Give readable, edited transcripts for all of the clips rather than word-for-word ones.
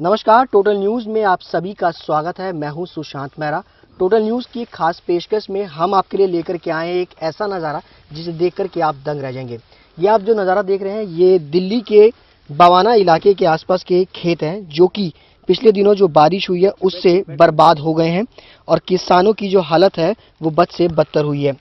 नमस्कार, total news में आप सभी का स्वागत है। मैं हूं सुशांत मेहरा। टोटल न्यूज़ की एक खास पेशकश में हम आपके लिए लेकर के आए हैं एक ऐसा नज़ारा जिसे देख कर के आप दंग रह जाएंगे। ये आप जो नज़ारा देख रहे हैं ये दिल्ली के बवाना इलाके के आसपास के खेत हैं जो कि पिछले दिनों जो बारिश हुई है उससे बर्बाद हो गए हैं और किसानों की जो हालत है वो बद से बदतर हुई है,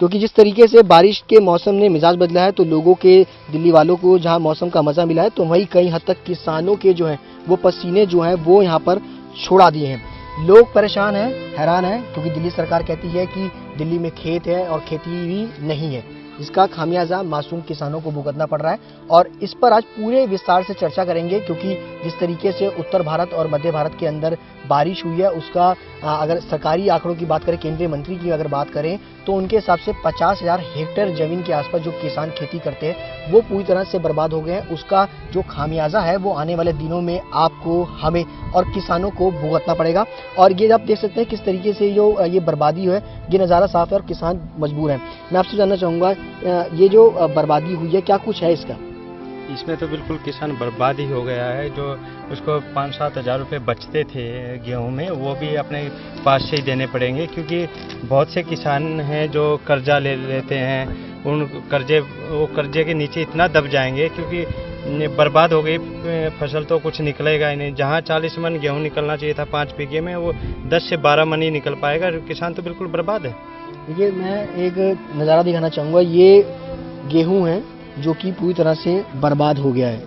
क्योंकि जिस तरीके से बारिश के मौसम ने मिजाज बदला है तो लोगों के, दिल्ली वालों को जहां मौसम का मज़ा मिला है तो वहीं कई हद तक किसानों के जो है वो पसीने जो हैं वो यहाँ पर छोड़ा दिए हैं। लोग परेशान हैं, हैरान हैं, क्योंकि दिल्ली सरकार कहती है कि दिल्ली में खेत है और खेती भी नहीं है, जिसका खामियाजा मासूम किसानों को भुगतना पड़ रहा है। और इस पर आज पूरे विस्तार से चर्चा करेंगे, क्योंकि जिस तरीके से उत्तर भारत और मध्य भारत के अंदर बारिश हुई है उसका अगर सरकारी आंकड़ों की बात करें, केंद्रीय मंत्री की अगर बात करें तो उनके हिसाब से 50,000 हेक्टेयर जमीन के आसपास जो किसान खेती करते हैं वो पूरी तरह से बर्बाद हो गए हैं। उसका जो खामियाजा है वो आने वाले दिनों में आपको, हमें और किसानों को भुगतना पड़ेगा। और ये आप देख सकते हैं किस तरीके से जो ये बर्बादी है, ये नज़ारा साफ है और किसान मजबूर हैं। मैं आपसे जानना चाहूँगा, ये जो बर्बादी हुई है क्या कुछ है इसका? इसमें तो बिल्कुल किसान बर्बाद ही हो गया है। जो उसको 5-7 हज़ार रुपये बचते थे गेहूं में, वो भी अपने पास से ही देने पड़ेंगे, क्योंकि बहुत से किसान हैं जो कर्जा ले लेते हैं। उन कर्जे के नीचे इतना दब जाएंगे क्योंकि बर्बाद हो गई फसल, तो कुछ निकलेगा ही नहीं। जहां 40 मन गेहूं निकलना चाहिए था 5 बीघे में, वो 10 से 12 मन ही निकल पाएगा। किसान तो बिल्कुल बर्बाद है। देखिए, मैं एक नज़ारा दिखाना चाहूँगा। ये गेहूं है जो कि पूरी तरह से बर्बाद हो गया है,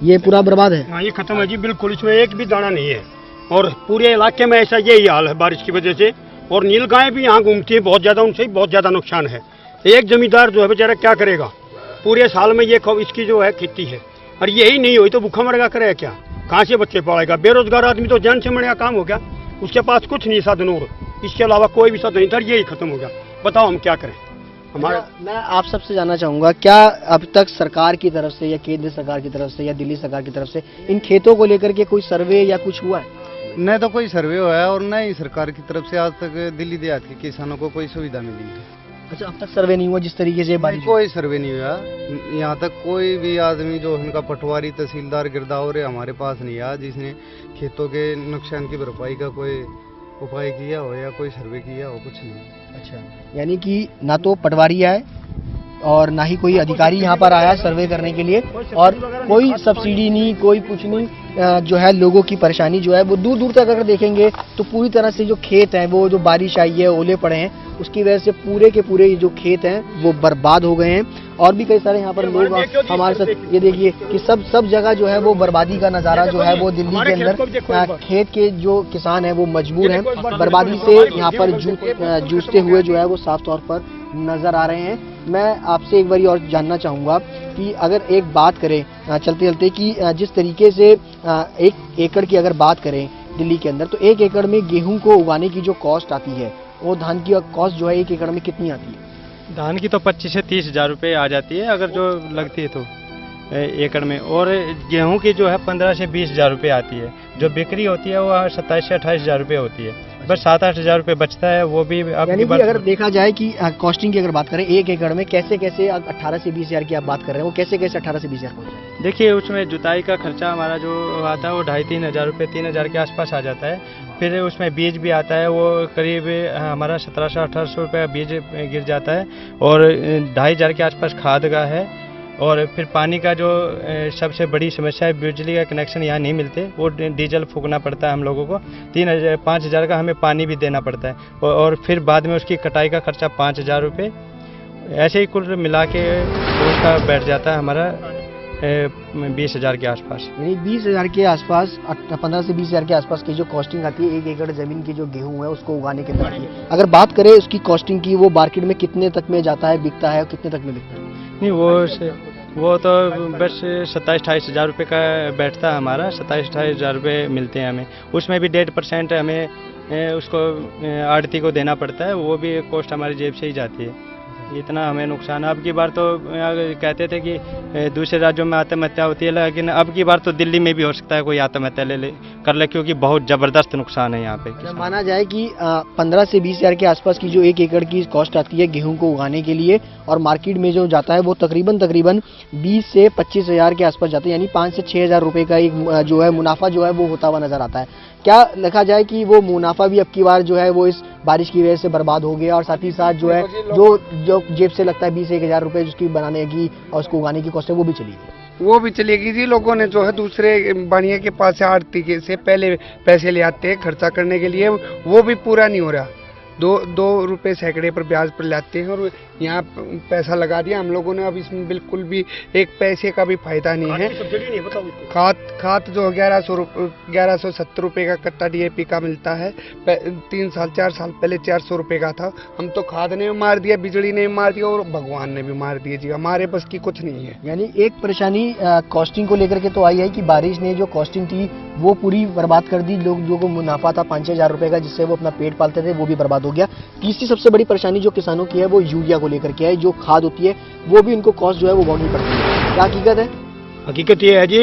ये पूरा बर्बाद है। हाँ, ये खत्म है जी, बिल्कुल इसमें एक भी दाना नहीं है। और पूरे इलाके में ऐसा यही हाल है बारिश की वजह से। और नीलगाय भी यहाँ घूमती है बहुत ज़्यादा, उनसे भी बहुत ज़्यादा नुकसान है। एक जमींदार जो है बेचारा क्या करेगा, पूरे साल में ये इसकी जो है खेती है, और यही नहीं हुई तो भूखा मरेगा, करेगा क्या, कहाँ से बच्चे पालेगा? बेरोजगार आदमी तो जान से मरेगा, काम हो गया, उसके पास कुछ नहीं साधन, और इसके अलावा कोई भी साधन नहीं था, यही खत्म हो गया। बताओ हम क्या करें? मैं आप सबसे जानना चाहूँगा, क्या अब तक सरकार की तरफ से या केंद्र सरकार की तरफ से या दिल्ली सरकार की तरफ से इन खेतों को लेकर के कोई सर्वे या कुछ हुआ है? न तो कोई सर्वे हुआ है और न ही सरकार की तरफ से आज तक दिल्ली देहात के किसानों को कोई सुविधा मिली है। अच्छा, अब तक सर्वे नहीं हुआ जिस तरीके से बारिश? कोई सर्वे नहीं हुआ यहाँ तक। कोई भी आदमी जो उनका पटवारी, तहसीलदार, गिरदावर हमारे पास नहीं आया जिसने खेतों के नुकसान की भरपाई का कोई उपाय किया हो या कोई सर्वे किया हो, कुछ नहीं। अच्छा, यानी कि ना तो पटवारी आए और ना ही कोई अधिकारी यहाँ पर आया सर्वे करने के लिए, और कोई सब्सिडी नहीं, कोई कुछ नहीं। जो है लोगों की परेशानी जो है वो दूर दूर तक अगर देखेंगे तो पूरी तरह से जो खेत हैं, वो जो बारिश आई है, ओले पड़े हैं, उसकी वजह से पूरे के पूरे जो खेत हैं वो बर्बाद हो गए हैं। और भी कई सारे यहाँ पर लोग हमारे साथ, ये देखिए कि सब जगह जो है वो बर्बादी का नज़ारा जो है वो दिल्ली के अंदर खेत के जो किसान हैं वो मजबूर हैं, बर्बादी से यहाँ पर जूझते हुए जो है वो साफ तौर पर नज़र आ रहे हैं। मैं आपसे एक बार और जानना चाहूँगा कि अगर एक बात करें चलते चलते कि जिस तरीके से 1 एकड़ की अगर बात करें दिल्ली के अंदर, तो 1 एकड़ में गेहूं को उगाने की जो कॉस्ट आती है वो धान की कॉस्ट जो है 1 एकड़ में कितनी आती है? धान की तो 25 से 30 हज़ार रुपये आ जाती है अगर जो लगती है तो एकड़ में। और गेहूं की जो है 15 से 20 हज़ार रुपये आती है। जो बिक्री होती है वो 27 से 28 हज़ार रुपये होती है। बस 7-8 हज़ार रुपये बचता है, वो भी अब यानी कि अगर देखा जाए कि कॉस्टिंग की अगर बात करें 1 एकड़ में कैसे 18 से 20 हज़ार की आप बात कर रहे हैं, वो कैसे 18 से 20 हज़ार पहुँच जाए? देखिए, उसमें जुताई का खर्चा हमारा जो आता है वो 2,500-3 हज़ार रुपये, 3 हज़ार के आसपास आ जाता है। फिर उसमें बीज भी आता है, वो करीब हमारा 1700-1800 रुपये बीज गिर जाता है। और 2,500 हज़ार के आसपास खाद का है। और फिर पानी का जो सबसे बड़ी समस्या है, बिजली का कनेक्शन यहाँ नहीं मिलते, वो डीजल फूकना पड़ता है हम लोगों को। 5 हज़ार का हमें पानी भी देना पड़ता है। और फिर बाद में उसकी कटाई का खर्चा 5 हज़ार रुपये। ऐसे ही कुल मिला के उसका बैठ जाता है हमारा 20 हज़ार के आसपास। यानी 20 हज़ार के आसपास, 15 से 20 हज़ार के आसपास की जो कॉस्टिंग आती है 1 एकड़ जमीन की जो गेहूं है उसको उगाने के लिए। अगर बात करें उसकी कॉस्टिंग की, वो मार्केट में कितने तक में जाता है, बिकता है, और कितने तक में बिकता है? नहीं, वो तो बस 27-28 हज़ार रुपये का बैठता है हमारा। 27-28 हज़ार रुपये मिलते हैं हमें। उसमें भी 1.5% हमें उसको आड़ती को देना पड़ता है, वो भी कॉस्ट हमारी जेब से ही जाती है। इतना हमें नुकसान है। अब की बार तो कहते थे कि दूसरे राज्यों में आत्महत्या होती है, लेकिन अब की बार तो दिल्ली में भी हो सकता है कोई आत्महत्या कर ले, क्योंकि बहुत ज़बरदस्त नुकसान है यहाँ पे। माना जाए कि 15 से 20 हज़ार के आसपास की जो 1 एकड़ की कॉस्ट आती है गेहूं को उगाने के लिए, और मार्केट में जो जाता है वो तकरीबन 20 से 25 हज़ार के आसपास जाता है, यानी 5 से 6 हज़ार रुपये का एक जो है मुनाफा जो है वो होता हुआ नजर आता है। क्या देखा जाए कि वो मुनाफा भी अब की बार जो है वो इस बारिश की वजह से बर्बाद हो गया, और साथ ही साथ जो है जो जेब से लगता है 20-1 हज़ार रुपये जिसकी बनाने की और उसको उगाने की कॉस्ट है वो भी चली गई। वो भी चलेगी जी। लोगों ने जो है दूसरे बढ़िया के पास से आड़ती से पहले पैसे ले आते हैं खर्चा करने के लिए, वो भी पूरा नहीं हो रहा। 2 रुपये सैकड़े पर ब्याज पर लाते हैं, और यहाँ पैसा लगा दिया हम लोगों ने। अब इसमें बिल्कुल भी एक पैसे का भी फायदा नहीं है। खाद जो 1170 रुपये का कट्टा DAP का मिलता है, 4 साल पहले 400 रुपये का था। हम तो खाद ने भी मार दिया, बिजली ने भी मार दिया, और भगवान ने भी मार दिया जी। हमारे बस की कुछ नहीं है। यानी एक परेशानी कॉस्टिंग को लेकर के तो आई है कि बारिश ने जो कॉस्टिंग थी वो पूरी बर्बाद कर दी। लोगों को मुनाफा था 5-6 हज़ार रुपये का, जिससे वो अपना पेट पालते थे, वो भी बर्बाद हो गया। तीसरी सबसे बड़ी परेशानी जो किसानों की है वो यूरिया को लेकर के है। जो खाद होती है वो भी इनको कॉस्ट जो है वो बढ़नी पड़ती है। क्या हकीकत है? हकीकत ये है जी,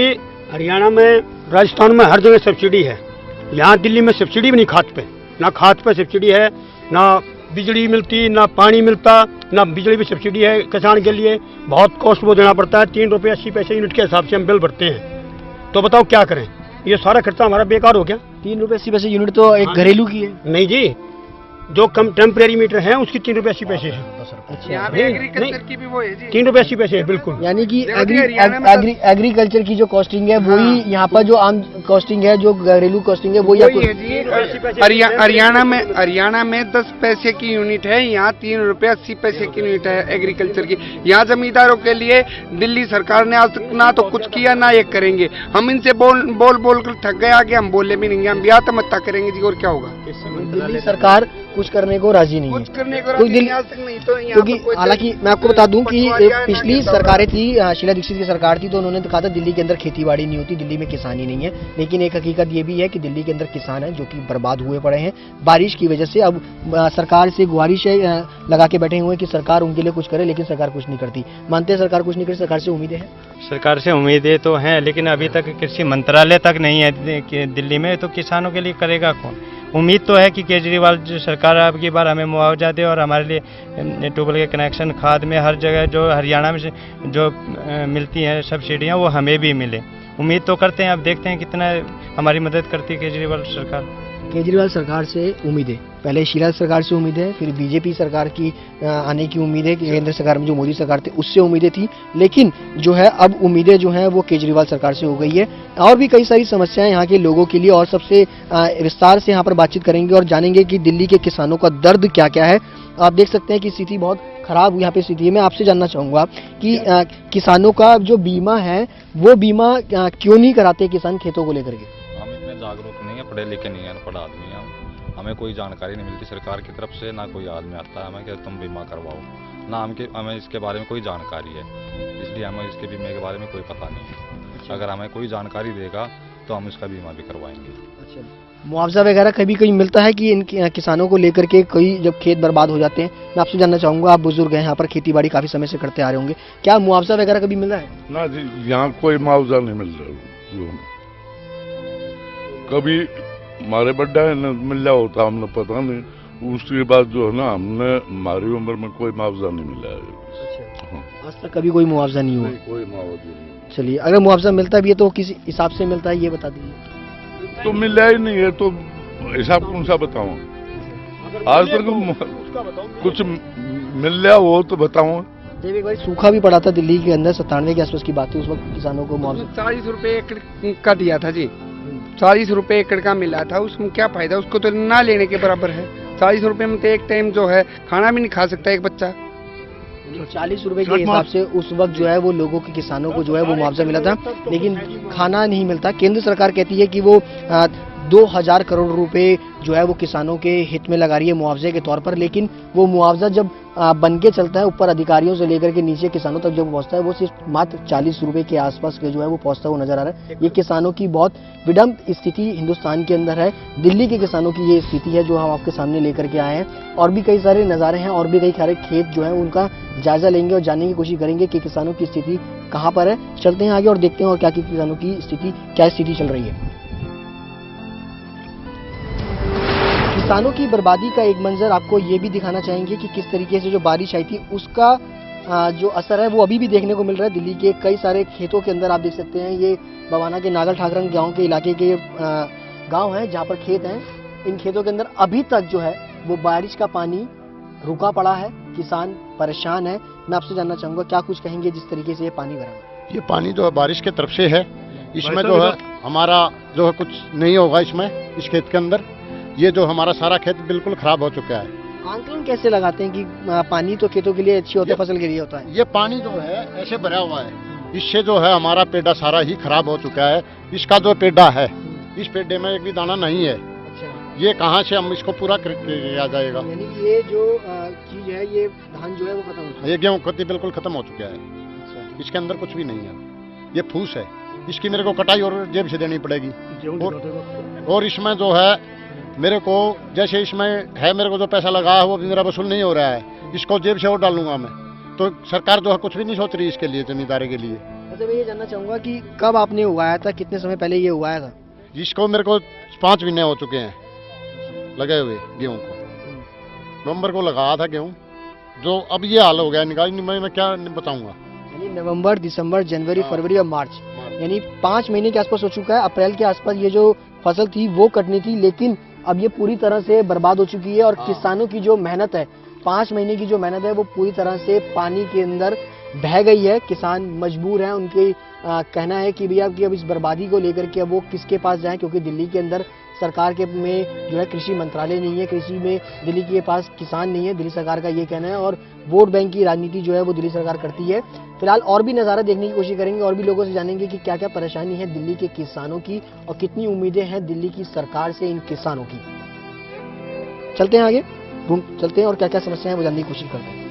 हरियाणा में, राजस्थान में हर जगह सब्सिडी है। यहाँ दिल्ली में सब्सिडी भी नहीं खाद पे, ना खाद पे सब्सिडी है, ना बिजली मिलती, ना पानी मिलता, ना बिजली भी सब्सिडी है। किसान के लिए बहुत कॉस्ट वो देना पड़ता है। 3 रुपये 80 पैसे यूनिट के हिसाब से हम बिल भरते हैं। तो बताओ क्या करें, ये सारा खर्चा हमारा बेकार हो गया। 3 रुपये 80 पैसे यूनिट तो एक घरेलू की है। नहीं जी, जो कम टेम्परेरी मीटर है उसकी 3 रुपये 80 पैसे है। यहाँ पे एग्रीकल्चर की भी वो है जी, 3 रुपये 80 पैसे है बिल्कुल। यानी कि हरियाणा एग्रीकल्चर की जो कॉस्टिंग है वही यहाँ पर जो आम कॉस्टिंग है, जो घरेलू कॉस्टिंग है वही है जी। हरियाणा में 10 पैसे की यूनिट है, यहाँ 3 रुपये 80 पैसे की यूनिट है एग्रीकल्चर की। यहाँ जमींदारों के लिए दिल्ली सरकार ने आज तक ना तो कुछ किया ना ये करेंगे। हम इनसे बोल कर थक गए, आगे हम बोले भी नहीं, हम भी आत्महत्या करेंगे जी, और क्या होगा। दिल्ली सरकार कुछ करने को राजी नहीं है, कुछ करने को राजी नहीं आज तक नहीं। तो क्योंकि हालांकि मैं आपको बता दूं कि पिछली सरकारें थी, शीला दीक्षित की सरकार थी, तो उन्होंने कहा था दिल्ली के अंदर खेतीबाड़ी नहीं होती, दिल्ली में किसानी नहीं है। लेकिन एक हकीकत ये भी है कि दिल्ली के अंदर किसान हैं जो कि बर्बाद हुए पड़े हैं बारिश की वजह से। अब सरकार से गुहारिश लगा के बैठे हुए हैं कि सरकार उनके लिए कुछ करे, लेकिन सरकार कुछ नहीं करती। मानते हैं सरकार कुछ नहीं करती, सरकार से उम्मीदें हैं? सरकार से उम्मीदें तो हैं, लेकिन अभी तक कृषि मंत्रालय तक नहीं है दिल्ली में, तो किसानों के लिए करेगा कौन? उम्मीद तो है कि केजरीवाल जो सरकार अब की बार हमें मुआवजा दे और हमारे लिए ट्यूबवेल के कनेक्शन, खाद में हर जगह जो हरियाणा में जो मिलती हैं सब्सिडियां वो हमें भी मिले। उम्मीद तो करते हैं, अब देखते हैं कितना हमारी मदद करती है केजरीवाल सरकार। केजरीवाल सरकार से उम्मीदें, पहले शीला सरकार से उम्मीद है, फिर बीजेपी सरकार की आने की उम्मीद है, केंद्र सरकार में जो मोदी सरकार थी उससे उम्मीदें थी, लेकिन जो है अब उम्मीदें जो हैं वो केजरीवाल सरकार से हो गई है। और भी कई सारी समस्याएं यहाँ के लोगों के लिए, और सबसे विस्तार से यहाँ पर बातचीत करेंगे और जानेंगे कि दिल्ली के किसानों का दर्द क्या क्या है। आप देख सकते हैं कि स्थिति बहुत खराब यहाँ पे स्थिति है। मैं आपसे जानना चाहूँगा कि किसानों का जो बीमा है वो बीमा क्यों नहीं कराते किसान खेतों को लेकर के? हम इतने जागरूक नहीं है, पढ़े लिखे नहीं है, अनपढ़ आदमी है। हमें कोई जानकारी नहीं मिलती सरकार की तरफ से, ना कोई आदमी आता है हमें कि तुम बीमा करवाओ, ना हमें इसके बारे में कोई जानकारी है, इसलिए हमें इसके बीमे के बारे में कोई पता नहीं है। अगर हमें कोई जानकारी देगा तो हम इसका बीमा भी करवाएंगे। अच्छा, मुआवजा वगैरह कभी कभी मिलता है कि इन किसानों को लेकर के कोई जब खेत बर्बाद हो जाते हैं? मैं आपसे जानना चाहूँगा, आप बुजुर्ग हैं, यहाँ पर खेती बाड़ी काफ़ी समय से करते आ रहे होंगे, क्या मुआवजा वगैरह कभी मिल रहा है? ना जी, यहाँ कोई मुआवजा नहीं मिल रहा। कभी हमारे बड्डा है न मिल रहा होता, हमने पता नहीं। उसके बाद जो है ना, हमने हमारी उम्र में कोई मुआवजा नहीं मिला है। आज तक कभी कोई मुआवजा नहीं हुआ? कोई मुआवजा नहीं। चलिए, अगर मुआवजा मिलता भी है तो किस हिसाब से मिलता है ये बता दीजिए। तो मिला ही नहीं है तो हिसाब कौन सा बताऊँ? आज तक कुछ मिल रहा हो तो बताऊँ। जब एक बार सूखा भी पड़ा था दिल्ली के अंदर 97 के आसपास की बात है, उस वक्त किसानों को मुआवजा 40 रुपये एकड़ का दिया था जी, 40 रुपये एकड़ का मिला था। उसमें क्या फायदा, उसको तो ना लेने के बराबर है। 40 रुपये में तो एक टाइम जो है खाना भी नहीं खा सकता एक बच्चा। 40 रुपए के हिसाब से उस वक्त जो है वो लोगों के किसानों को जो है वो मुआवजा मिला था, लेकिन खाना नहीं मिलता। केंद्र सरकार कहती है कि वो 2000 करोड़ रुपए जो है वो किसानों के हित में लगा रही है मुआवजे के तौर पर, लेकिन वो मुआवजा जब बन के चलता है ऊपर अधिकारियों से लेकर के नीचे किसानों तक जब पहुंचता है वो सिर्फ मात्र 40 रुपए के आसपास के जो है वो पहुंचता हुआ नजर आ रहा है। ये किसानों की बहुत विडम्ब स्थिति हिंदुस्तान के अंदर है। दिल्ली के किसानों की ये स्थिति है जो हम आपके सामने लेकर के आए हैं। और भी कई सारे नज़ारे हैं और भी कई सारे खेत जो है उनका जायजा लेंगे और जानने की कोशिश करेंगे कि किसानों की स्थिति कहाँ पर है। चलते हैं आगे और देखते हैं और क्या किसानों की स्थिति क्या स्थिति चल रही है। किसानों की बर्बादी का एक मंजर आपको ये भी दिखाना चाहेंगे कि किस तरीके से जो बारिश आई थी उसका जो असर है वो अभी भी देखने को मिल रहा है। दिल्ली के कई सारे खेतों के अंदर आप देख सकते हैं, ये बवाना के नागल ठाकरन गांव के इलाके के गांव हैं जहां पर खेत हैं। इन खेतों के अंदर अभी तक जो है वो बारिश का पानी रुका पड़ा है, किसान परेशान है। मैं आपसे जानना चाहूंगा क्या कुछ कहेंगे जिस तरीके से ये पानी भरा हुआ है। ये पानी जो है बारिश के तरफ से है, इसमें जो है हमारा जो है कुछ नहीं होगा इसमें, इस खेत के अंदर ये जो हमारा सारा खेत बिल्कुल खराब हो चुका है। आंकलन कैसे लगाते हैं कि पानी तो खेतों के लिए अच्छी होता है, फसल के लिए होता है? ये पानी जो है ऐसे भरा हुआ है, इससे जो है हमारा पेड़ा सारा ही खराब हो चुका है। इसका जो पेड़ा है इस पेड़े में एक भी दाना नहीं है। अच्छा, ये कहाँ से हम इसको पूरा किया जाएगा? यानी कि ये जो चीज है ये धान जो है वो खत्म हो चुका है। ये गेहूँ खेती बिल्कुल खत्म हो चुका है, अच्छा, इसके अंदर कुछ भी नहीं है। ये फूस है, इसकी मेरे को कटाई और जेब से देनी पड़ेगी। और इसमें जो है मेरे को जैसे इसमें है मेरे को जो पैसा लगा है वो भी मेरा वसूल नहीं हो रहा है, इसको जेब से और डालूंगा मैं। तो सरकार जो है कुछ भी नहीं सोच रही इसके लिए, जमींदारी के लिए। अच्छा, मैं ये जानना चाहूंगा कि कब आपने उगाया था, कितने समय पहले ये उगाया था? इसको मेरे को 5 महीने हो चुके हैं लगे हुए गेहूँ को। नवंबर को लगाया था गेहूँ, जो अब ये हाल हो गया निकाल मैं क्या बताऊंगा। यानी नवंबर, दिसंबर, जनवरी, फरवरी और मार्च, यानी 5 महीने के आसपास हो चुका है। अप्रैल के आसपास ये जो फसल थी वो कटनी थी, लेकिन अब ये पूरी तरह से बर्बाद हो चुकी है। और किसानों की जो मेहनत है, 5 महीने की जो मेहनत है वो पूरी तरह से पानी के अंदर बह गई है। किसान मजबूर हैं, उनके कहना है कि भैया कि अब इस बर्बादी को लेकर के अब वो किसके पास जाएं, क्योंकि दिल्ली के अंदर सरकार के में जो है कृषि मंत्रालय नहीं है, कृषि में दिल्ली के पास किसान नहीं है, दिल्ली सरकार का ये कहना है। और वोट बैंक की राजनीति जो है वो दिल्ली सरकार करती है। फिलहाल और भी नज़ारा देखने की कोशिश करेंगे और भी लोगों से जानेंगे कि क्या क्या परेशानी है दिल्ली के किसानों की और कितनी उम्मीदें हैं दिल्ली की सरकार से इन किसानों की। चलते हैं आगे, चलते हैं और क्या क्या समस्या है वो जानने की कोशिश करते हैं।